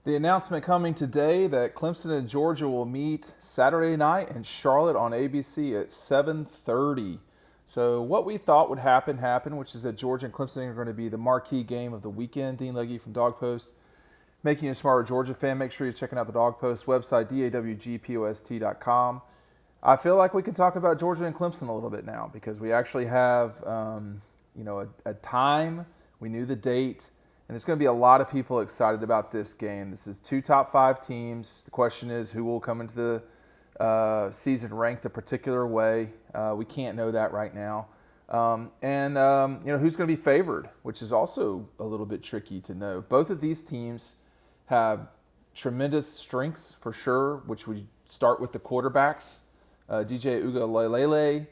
The announcement coming today that Clemson and Georgia will meet Saturday night in Charlotte on ABC at 7:30. So what we thought would happen happened, which is that Georgia and Clemson are going to be the marquee game of the weekend. Dean Legge from Dog Post, making you a smarter Georgia fan. Make sure you're checking out the Dog Post website, dawgpost.com. I feel like we can talk about Georgia and Clemson a little bit now because we actually have, a time. We knew the date. And there's going to be a lot of people excited about this game. This is two top five teams. The question is who will come into the season ranked a particular way. We can't know that right now. Who's going to be favored, which is also a little bit tricky to know. Both of these teams have tremendous strengths for sure, which we start with the quarterbacks. DJ Uiagalelei,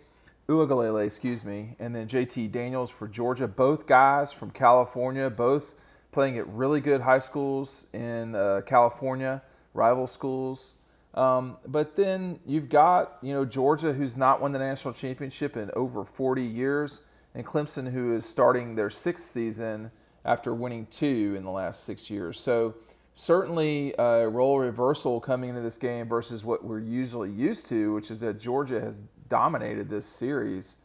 and then JT Daniels for Georgia. Both guys from California, both playing at really good high schools in California, rival schools. But then you've got, Georgia, who's not won the national championship in over 40 years, and Clemson, who is starting their sixth season after winning two in the last 6 years. So certainly a role reversal coming into this game versus what we're usually used to, which is that Georgia has dominated this series,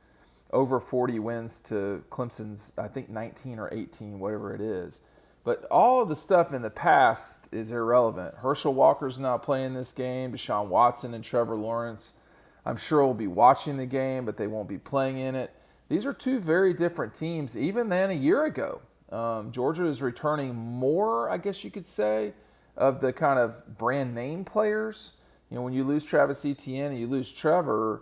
over 40 wins to Clemson's, I think, 19 or 18, whatever it is. But all of the stuff in the past is irrelevant. Herschel Walker's not playing this game. Deshaun Watson and Trevor Lawrence, I'm sure, will be watching the game, but they won't be playing in it. These are two very different teams, even than a year ago. Georgia is returning more, I guess you could say, of the kind of brand name players. When you lose Travis Etienne and you lose Trevor,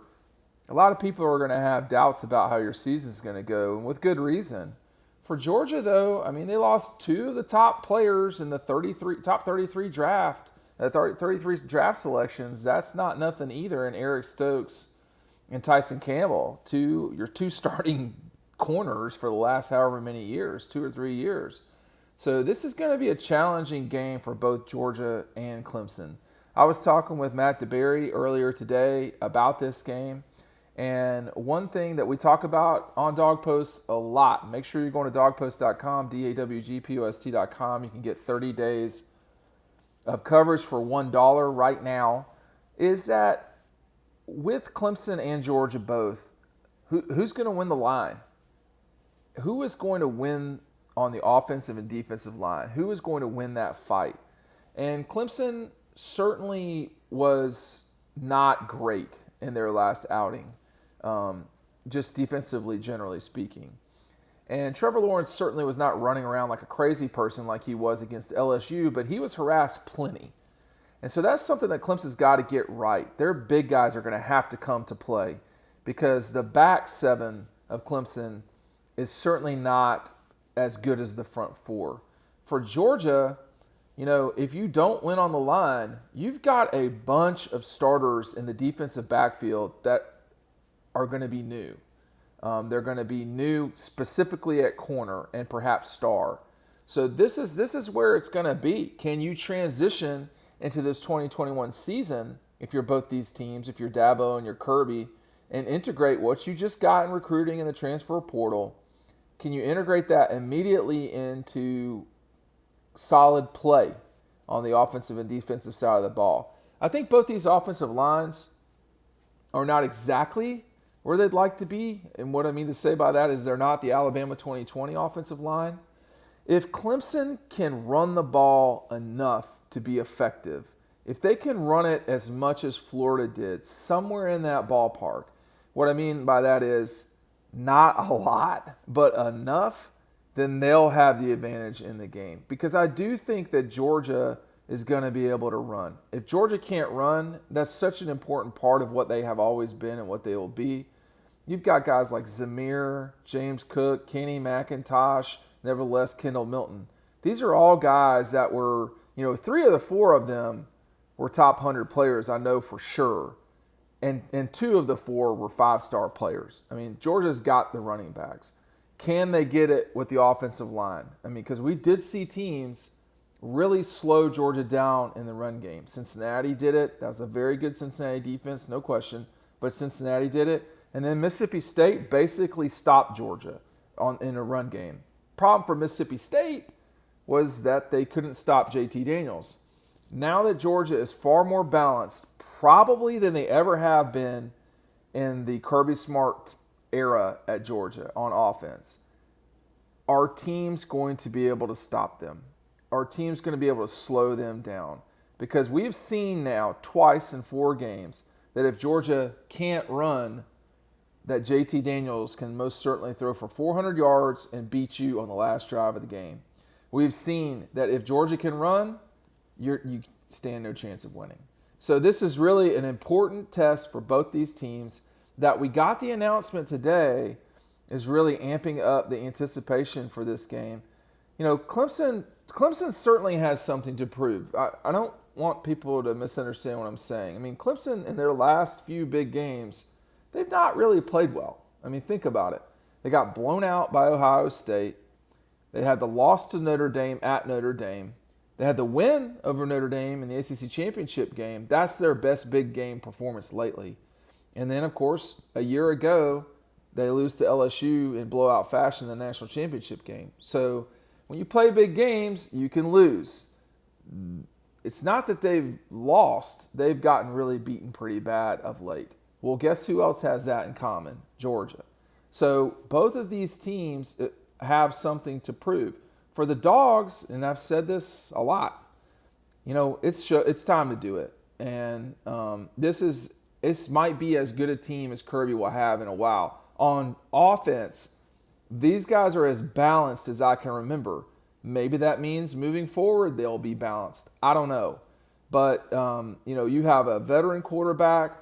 a lot of people are going to have doubts about how your season is going to go, and with good reason. For Georgia, though, they lost two of the top players in the top 33 draft, 33 draft selections. That's not nothing either. And Eric Stokes and Tyson Campbell, your two starting corners for the last however many years, 2 or 3 years. So this is going to be a challenging game for both Georgia and Clemson. I was talking with Matt DeBerry earlier today about this game. And one thing that we talk about on Dog Post a lot, make sure you're going to dogpost.com, dawgpost.com. You can get 30 days of coverage for $1 right now, is that with Clemson and Georgia both, who's going to win the line? Who is going to win on the offensive and defensive line? Who is going to win that fight? And Clemson certainly was not great in their last outing. Just defensively, generally speaking. And Trevor Lawrence certainly was not running around like a crazy person like he was against LSU, but he was harassed plenty. And so that's something that Clemson's got to get right. Their big guys are going to have to come to play because the back seven of Clemson is certainly not as good as the front four. For Georgia, if you don't win on the line, you've got a bunch of starters in the defensive backfield that are going to be new. They're going to be new specifically at corner and perhaps star. So this is where it's going to be. Can you transition into this 2021 season, if you're both these teams, if you're Dabo and you're Kirby, and integrate what you just got in recruiting in the transfer portal? Can you integrate that immediately into solid play on the offensive and defensive side of the ball? I think both these offensive lines are not exactly where they'd like to be. And what I mean to say by that is they're not the Alabama 2020 offensive line. If Clemson can run the ball enough to be effective, if they can run it as much as Florida did, somewhere in that ballpark, what I mean by that is not a lot, but enough, then they'll have the advantage in the game. Because I do think that Georgia is going to be able to run. If Georgia can't run, that's such an important part of what they have always been and what they will be. You've got guys like Zamir, James Cook, Kenny McIntosh, nevertheless Kendall Milton. These are all guys that were, 3 of the 4 of them were top 100 players, I know for sure. And 2 of the 4 were 5-star players. Georgia's got the running backs. Can they get it with the offensive line? Because we did see teams really slow Georgia down in the run game. Cincinnati did it. That was a very good Cincinnati defense, no question. But Cincinnati did it. And then Mississippi State basically stopped Georgia in a run game. Problem for Mississippi State was that they couldn't stop JT Daniels. Now that Georgia is far more balanced, probably than they ever have been in the Kirby Smart era at Georgia on offense, our team's going to be able to stop them. Our team's going to be able to slow them down. Because we've seen now twice in 4 games that if Georgia can't run, that JT Daniels can most certainly throw for 400 yards and beat you on the last drive of the game. We've seen that if Georgia can run, you stand no chance of winning. So this is really an important test for both these teams. That we got the announcement today is really amping up the anticipation for this game. You know, Clemson certainly has something to prove. I don't want people to misunderstand what I'm saying. I mean, Clemson in their last few big games, they've not really played well. I mean, think about it. They got blown out by Ohio State. They had the loss to Notre Dame at Notre Dame. They had the win over Notre Dame in the ACC championship game. That's their best big game performance lately. And then, of course, a year ago, they lose to LSU in blowout fashion in the national championship game. So when you play big games, you can lose. It's not that they've lost. They've gotten really beaten pretty bad of late. Well, guess who else has that in common? Georgia. So both of these teams have something to prove. For the Dogs, and I've said this a lot, you know, it's time to do it. And this might be as good a team as Kirby will have in a while. On offense, these guys are as balanced as I can remember. Maybe that means moving forward they'll be balanced. I don't know. But, you know, you have a veteran quarterback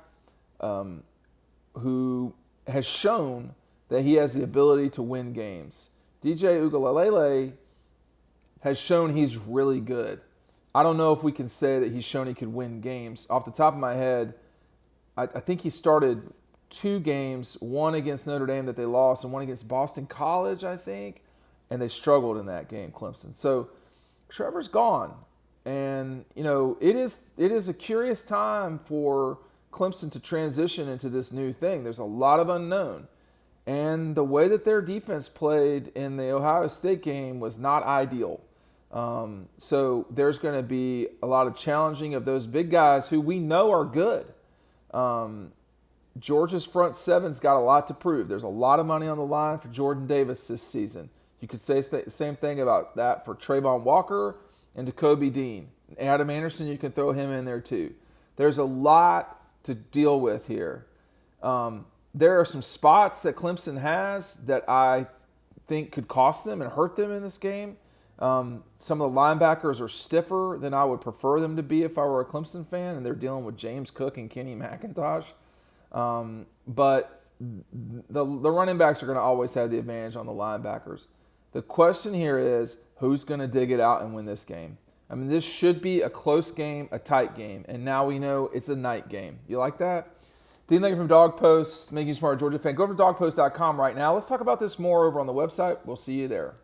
who has shown that he has the ability to win games. DJ Uiagalelei has shown he's really good. I don't know if we can say that he's shown he could win games. Off the top of my head, I think he started 2 games, one against Notre Dame that they lost and one against Boston College, I think, and they struggled in that game, Clemson. So Trevor's gone. And, you know, it is a curious time for Clemson to transition into this new thing. There's a lot of unknown. And the way that their defense played in the Ohio State game was not ideal. So there's going to be a lot of challenging of those big guys who we know are good. Georgia's front seven's got a lot to prove. There's a lot of money on the line for Jordan Davis this season. You could say the same thing about that for Trayvon Walker and Jacoby Dean. Adam Anderson, you can throw him in there too. There's a lot to deal with here. There are some spots that Clemson has that I think could cost them and hurt them in this game. Some of the linebackers are stiffer than I would prefer them to be if I were a Clemson fan, and they're dealing with James Cook and Kenny McIntosh. But the running backs are going to always have the advantage on the linebackers. The question here is, who's going to dig it out and win this game? I mean, this should be a close game, a tight game, and now we know it's a night game. You like that? Dean Lincoln from Dog Post, Making You Smart Georgia Fan. Go over to dogpost.com right now. Let's talk about this more over on the website. We'll see you there.